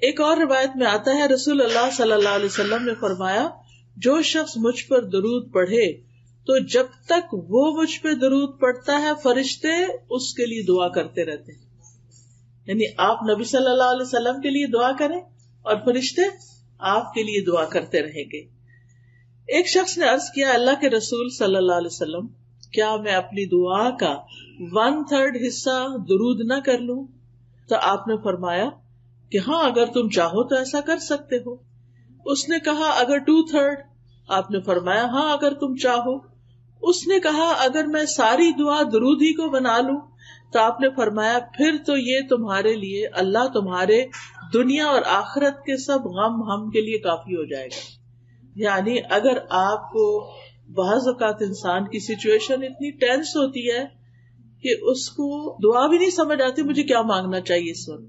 ایک اور روایت میں آتا ہے رسول اللہ صلی اللہ علیہ وسلم نے فرمایا جو شخص مجھ پر درود پڑھے تو جب تک وہ مجھ پہ درود پڑھتا ہے فرشتے اس کے لیے دعا کرتے رہتے ہیں. یعنی آپ نبی صلی اللہ علیہ وسلم کے لیے دعا کریں اور فرشتے آپ کے لیے دعا کرتے رہیں گے. ایک شخص نے عرض کیا اللہ کے رسول صلی اللہ علیہ وسلم کیا میں اپنی دعا کا 1/3 حصہ درود نہ کر لوں؟ تو آپ نے فرمایا کہ ہاں اگر تم چاہو تو ایسا کر سکتے ہو. اس نے کہا اگر 2/3؟ آپ نے فرمایا ہاں اگر تم چاہو. اس نے کہا اگر میں ساری دعا درود ہی کو بنا لوں؟ تو آپ نے فرمایا پھر تو یہ تمہارے لیے اللہ تمہارے دنیا اور آخرت کے سب غم ہم کے لیے کافی ہو جائے گا. یعنی اگر آپ کو بعض اوقات انسان کی سچویشن اتنی ٹینس ہوتی ہے کہ اس کو دعا بھی نہیں سمجھ آتی مجھے کیا مانگنا چاہیے اس وقت.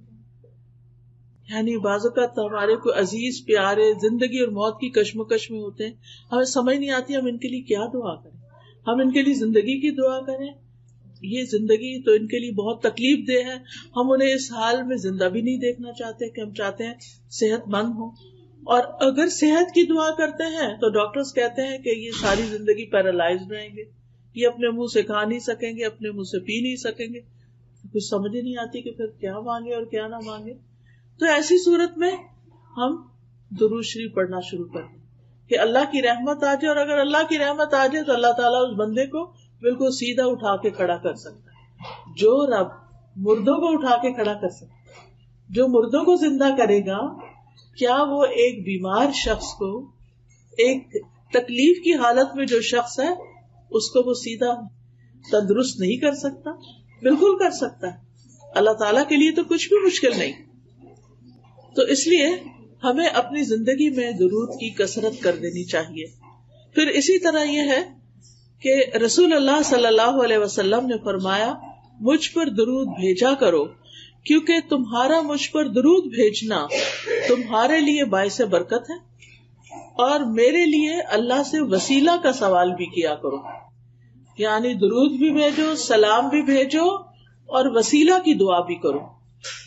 یعنی بعض اوقات ہمارے کوئی عزیز پیارے زندگی اور موت کی کشمکش میں ہوتے ہیں, ہمیں سمجھ نہیں آتی ہم ان کے لیے کیا دعا کریں. ہم ان کے لیے زندگی کی دعا کریں, یہ زندگی تو ان کے لیے بہت تکلیف دہ ہے, ہم انہیں اس حال میں زندہ بھی نہیں دیکھنا چاہتے کہ ہم چاہتے ہیں صحت مند ہوں. اور اگر صحت کی دعا کرتے ہیں تو ڈاکٹرز کہتے ہیں کہ یہ ساری زندگی پیرالائزڈ رہیں گے, یہ اپنے منہ سے کھا نہیں سکیں گے, اپنے منہ سے پی نہیں سکیں گے. کچھ سمجھ ہی نہیں آتی کہ پھر کیا مانگے اور کیا نہ مانگے. تو ایسی صورت میں ہم درود شریف پڑھنا شروع کر دیں کہ اللہ کی رحمت آ جائے, اور اگر اللہ کی رحمت آ جائے تو اللہ تعالیٰ اس بندے کو بالکل سیدھا اٹھا کے کھڑا کر سکتا ہے. جو رب مردوں کو اٹھا کے کھڑا کر سکتا ہے, جو مردوں کو زندہ کرے گا, کیا وہ ایک بیمار شخص کو, ایک تکلیف کی حالت میں جو شخص ہے اس کو وہ سیدھا تندرست نہیں کر سکتا؟ بالکل کر سکتا ہے. اللہ تعالیٰ کے لیے تو کچھ بھی مشکل نہیں. تو اس لیے ہمیں اپنی زندگی میں درود کی کثرت کر دینی چاہیے. پھر اسی طرح یہ ہے کہ رسول اللہ صلی اللہ علیہ وسلم نے فرمایا مجھ پر درود بھیجا کرو کیونکہ تمہارا مجھ پر درود بھیجنا تمہارے لیے باعث برکت ہے, اور میرے لیے اللہ سے وسیلہ کا سوال بھی کیا کرو. یعنی درود بھی بھیجو, سلام بھی بھیجو, اور وسیلہ کی دعا بھی کرو.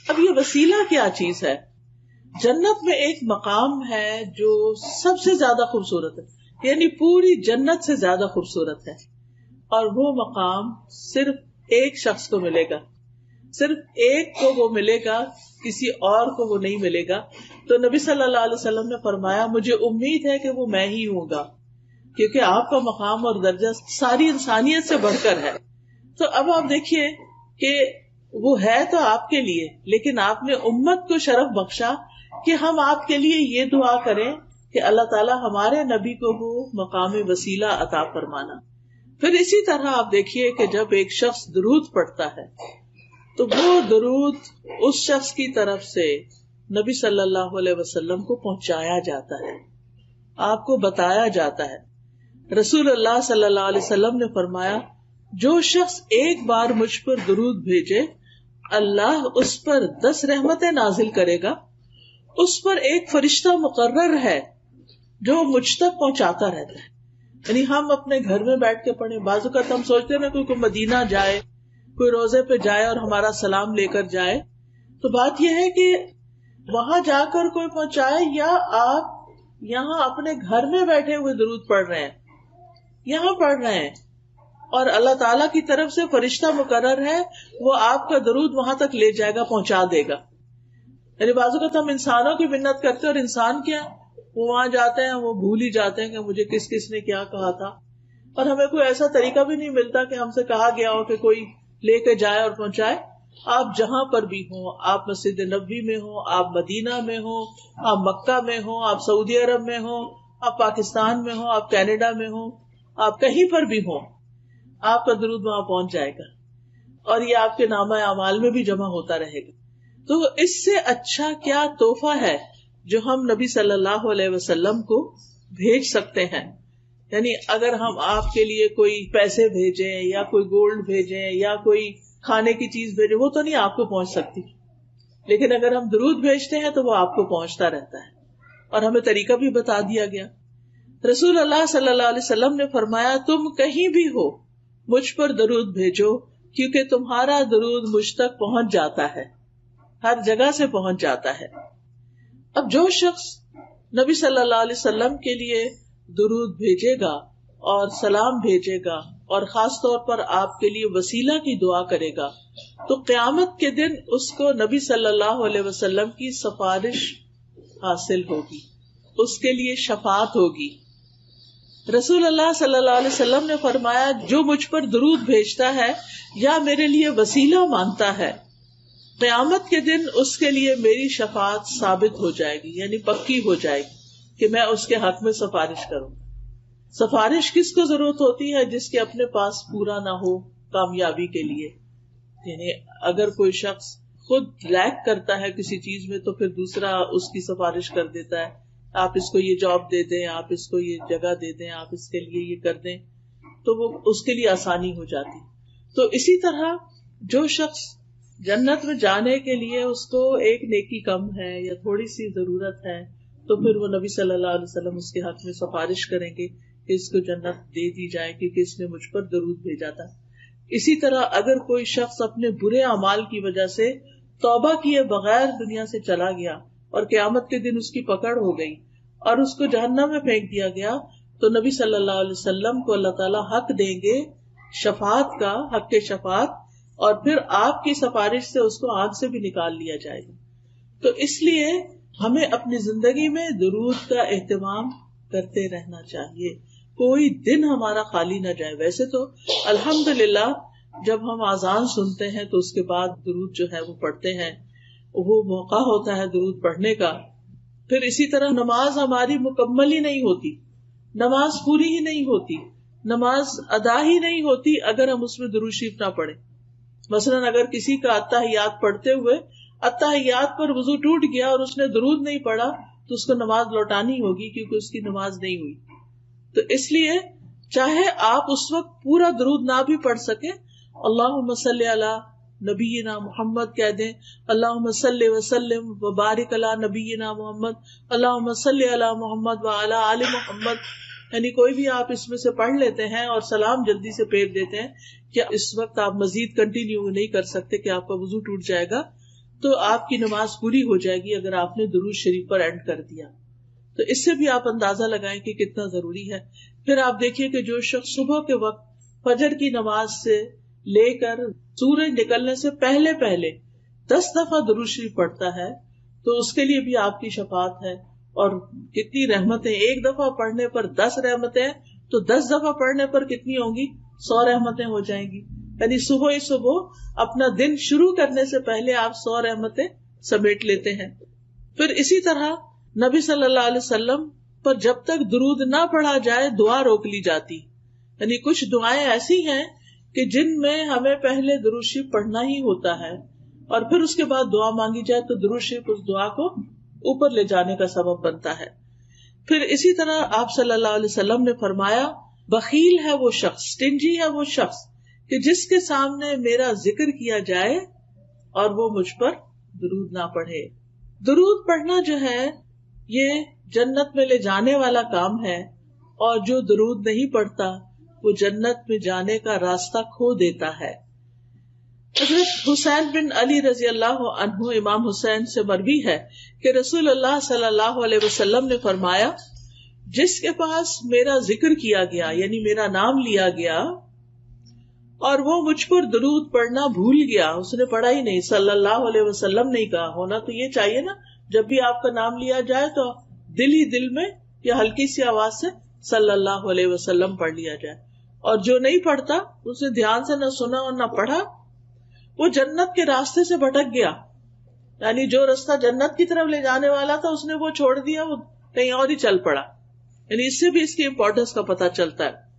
اب یہ وسیلہ کیا چیز ہے؟ جنت میں ایک مقام ہے جو سب سے زیادہ خوبصورت ہے, یعنی پوری جنت سے زیادہ خوبصورت ہے, اور وہ مقام صرف ایک شخص کو ملے گا, صرف ایک کو وہ ملے گا, کسی اور کو وہ نہیں ملے گا. تو نبی صلی اللہ علیہ وسلم نے فرمایا مجھے امید ہے کہ وہ میں ہی ہوں گا, کیونکہ آپ کا مقام اور درجہ ساری انسانیت سے بڑھ کر ہے. تو اب آپ دیکھیے کہ وہ ہے تو آپ کے لیے, لیکن آپ نے امت کو شرف بخشا کہ ہم آپ کے لیے یہ دعا کریں کہ اللہ تعالیٰ ہمارے نبی کو وہ مقام وسیلہ عطا فرمانا. پھر اسی طرح آپ دیکھیے کہ جب ایک شخص درود پڑھتا ہے تو وہ درود اس شخص کی طرف سے نبی صلی اللہ علیہ وسلم کو پہنچایا جاتا ہے, آپ کو بتایا جاتا ہے. رسول اللہ صلی اللہ علیہ وسلم نے فرمایا جو شخص ایک بار مجھ پر درود بھیجے اللہ اس پر 10 رحمتیں نازل کرے گا. اس پر ایک فرشتہ مقرر ہے جو مجھ تک پہنچاتا رہتا ہے. یعنی ہم اپنے گھر میں بیٹھ کے پڑھیں, بعض اوقات ہم سوچتے ہیں نا کوئی مدینہ جائے, کوئی روزے پہ جائے اور ہمارا سلام لے کر جائے, تو بات یہ ہے کہ وہاں جا کر کوئی پہنچائے یا آپ یہاں اپنے گھر میں بیٹھے ہوئے درود پڑھ رہے ہیں, یہاں پڑھ رہے ہیں, اور اللہ تعالیٰ کی طرف سے فرشتہ مقرر ہے وہ آپ کا درود وہاں تک لے جائے گا, پہنچا دے گا. یعنی بعض اوقات ہم انسانوں کی منت کرتے ہیں, اور انسان کیا وہ وہاں جاتے ہیں وہ بھول ہی جاتے ہیں کہ مجھے کس کس نے کیا کہا تھا, اور ہمیں کوئی ایسا طریقہ بھی نہیں ملتا کہ ہم سے کہا گیا ہو کہ کوئی لے کے جائے اور پہنچائے. آپ جہاں پر بھی ہوں, آپ مسجد نبوی میں ہوں, آپ مدینہ میں ہوں, آپ مکہ میں ہوں, آپ سعودی عرب میں ہوں, آپ پاکستان میں ہوں, آپ کینیڈا میں ہوں, آپ کہیں پر بھی ہوں, آپ کا درود وہاں پہنچ جائے گا, اور یہ آپ کے نامہ اعمال میں بھی جمع ہوتا رہے گا. تو اس سے اچھا کیا تحفہ ہے جو ہم نبی صلی اللہ علیہ وسلم کو بھیج سکتے ہیں. یعنی اگر ہم آپ کے لیے کوئی پیسے بھیجیں یا کوئی گولڈ بھیجیں یا کوئی کھانے کی چیز بھیجیں, وہ تو نہیں آپ کو پہنچ سکتی, لیکن اگر ہم درود بھیجتے ہیں تو وہ آپ کو پہنچتا رہتا ہے, اور ہمیں طریقہ بھی بتا دیا گیا. رسول اللہ صلی اللہ علیہ وسلم نے فرمایا تم کہیں بھی ہو مجھ پر درود بھیجو کیونکہ تمہارا درود مجھ تک پہنچ جاتا ہے, ہر جگہ سے پہنچ جاتا ہے. اب جو شخص نبی صلی اللہ علیہ وسلم کے لیے درود بھیجے گا اور سلام بھیجے گا اور خاص طور پر آپ کے لیے وسیلہ کی دعا کرے گا تو قیامت کے دن اس کو نبی صلی اللہ علیہ وسلم کی سفارش حاصل ہوگی، اس کے لیے شفاعت ہوگی. رسول اللہ صلی اللہ علیہ وسلم نے فرمایا جو مجھ پر درود بھیجتا ہے یا میرے لیے وسیلہ مانگتا ہے قیامت کے دن اس کے لیے میری شفاعت ثابت ہو جائے گی، یعنی پکی ہو جائے گی کہ میں اس کے حق میں سفارش کروں. سفارش کس کو ضرورت ہوتی ہے؟ جس کے اپنے پاس پورا نہ ہو کامیابی کے لیے. یعنی اگر کوئی شخص خود لیک کرتا ہے کسی چیز میں تو پھر دوسرا اس کی سفارش کر دیتا ہے، آپ اس کو یہ جاب دے دیں، آپ اس کو یہ جگہ دے دیں، آپ اس کے لیے یہ کر دیں، تو وہ اس کے لیے آسانی ہو جاتی. تو اسی طرح جو شخص جنت میں جانے کے لیے اس کو ایک نیکی کم ہے یا تھوڑی سی ضرورت ہے تو پھر وہ نبی صلی اللہ علیہ وسلم اس کے حق میں سفارش کریں گے کہ اس کو جنت دے دی جائے کیونکہ اس نے مجھ پر درود بھیجا تھا. اسی طرح اگر کوئی شخص اپنے برے اعمال کی وجہ سے توبہ کیے بغیر دنیا سے چلا گیا اور قیامت کے دن اس کی پکڑ ہو گئی اور اس کو جہنم میں پھینک دیا گیا تو نبی صلی اللہ علیہ وسلم کو اللہ تعالیٰ حق دیں گے شفاعت کا، حق کے شفاعت، اور پھر آپ کی سفارش سے اس کو آگ سے بھی نکال لیا جائے گا. تو اس لیے ہمیں اپنی زندگی میں درود کا اہتمام کرتے رہنا چاہیے، کوئی دن ہمارا خالی نہ جائے. ویسے تو الحمدللہ جب ہم اذان سنتے ہیں تو اس کے بعد درود جو ہے وہ پڑھتے ہیں، وہ موقع ہوتا ہے درود پڑھنے کا. پھر اسی طرح نماز ہماری مکمل ہی نہیں ہوتی، نماز پوری ہی نہیں ہوتی، نماز ادا ہی نہیں ہوتی اگر ہم اس میں درود شریف نہ پڑھیں. مثلاً اگر کسی کا اتحیات پڑھتے ہوئے اتحیات پر وضو ٹوٹ گیا اور اس نے درود نہیں پڑھا تو اس کو نماز لوٹانی ہوگی کیونکہ اس کی نماز نہیں ہوئی. تو اس لیے چاہے آپ اس وقت پورا درود نہ بھی پڑھ سکیں، اللہم صلی علی نبینا محمد کہہ دیں، اللہم صلی وسلم وبارک علی نبینا محمد، اللہم صلی علی محمد وعلی آل محمد، یعنی کوئی بھی آپ اس میں سے پڑھ لیتے ہیں اور سلام جلدی سے پھیر دیتے ہیں. کہ اس وقت آپ مزید کنٹینیو نہیں کر سکتے کہ آپ کا وضو ٹوٹ جائے گا، تو آپ کی نماز پوری ہو جائے گی اگر آپ نے درود شریف پر اینڈ کر دیا. تو اس سے بھی آپ اندازہ لگائیں کہ کتنا ضروری ہے. پھر آپ دیکھیے کہ جو شخص صبح کے وقت فجر کی نماز سے لے کر سورج نکلنے سے پہلے 10 دفعہ درود شریف پڑھتا ہے تو اس کے لیے بھی آپ کی شفاعت ہے. اور کتنی رحمتیں، ایک دفعہ پڑھنے پر 10 رحمتیں، تو 10 دفعہ پڑھنے پر کتنی ہوں گی؟ 100 رحمتیں ہو جائیں گی. یعنی صبح ہی صبح اپنا دن شروع کرنے سے پہلے آپ 100 رحمتیں سمیٹ لیتے ہیں. پھر اسی طرح نبی صلی اللہ علیہ وسلم پر جب تک درود نہ پڑھا جائے دعا روک لی جاتی. یعنی کچھ دعائیں ایسی ہیں کہ جن میں ہمیں پہلے درود شریف پڑھنا ہی ہوتا ہے اور پھر اس کے بعد دعا مانگی جائے تو درود شریف اس دعا کو اوپر لے جانے کا سبب بنتا ہے. پھر اسی طرح آپ صلی اللہ علیہ وسلم نے فرمایا بخیل ہے وہ شخص، سٹنجی ہے وہ شخص کہ جس کے سامنے میرا ذکر کیا جائے اور وہ مجھ پر درود نہ پڑھے. درود پڑھنا جو ہے یہ جنت میں لے جانے والا کام ہے، اور جو درود نہیں پڑھتا وہ جنت میں جانے کا راستہ کھو دیتا ہے. حضرت حسین بن علی رضی اللہ عنہ امام حسین سے مروی ہے کہ رسول اللہ صلی اللہ علیہ وسلم نے فرمایا جس کے پاس میرا ذکر کیا گیا یعنی میرا نام لیا گیا اور وہ مجھ پر درود پڑھنا بھول گیا، اس نے پڑھا ہی نہیں، صلی اللہ علیہ وسلم نہیں کہا. ہونا تو یہ چاہیے نا، جب بھی آپ کا نام لیا جائے تو دل ہی دل میں یا ہلکی سی آواز سے صلی اللہ علیہ وسلم پڑھ لیا جائے. اور جو نہیں پڑھتا، اسے دھیان سے نہ سنا اور نہ پڑھا، وہ جنت کے راستے سے بھٹک گیا. یعنی جو راستہ جنت کی طرف لے جانے والا تھا اس نے وہ چھوڑ دیا، وہ کہیں اور ہی چل پڑا. یعنی اس سے بھی اس کی امپورٹنس کا پتہ چلتا ہے.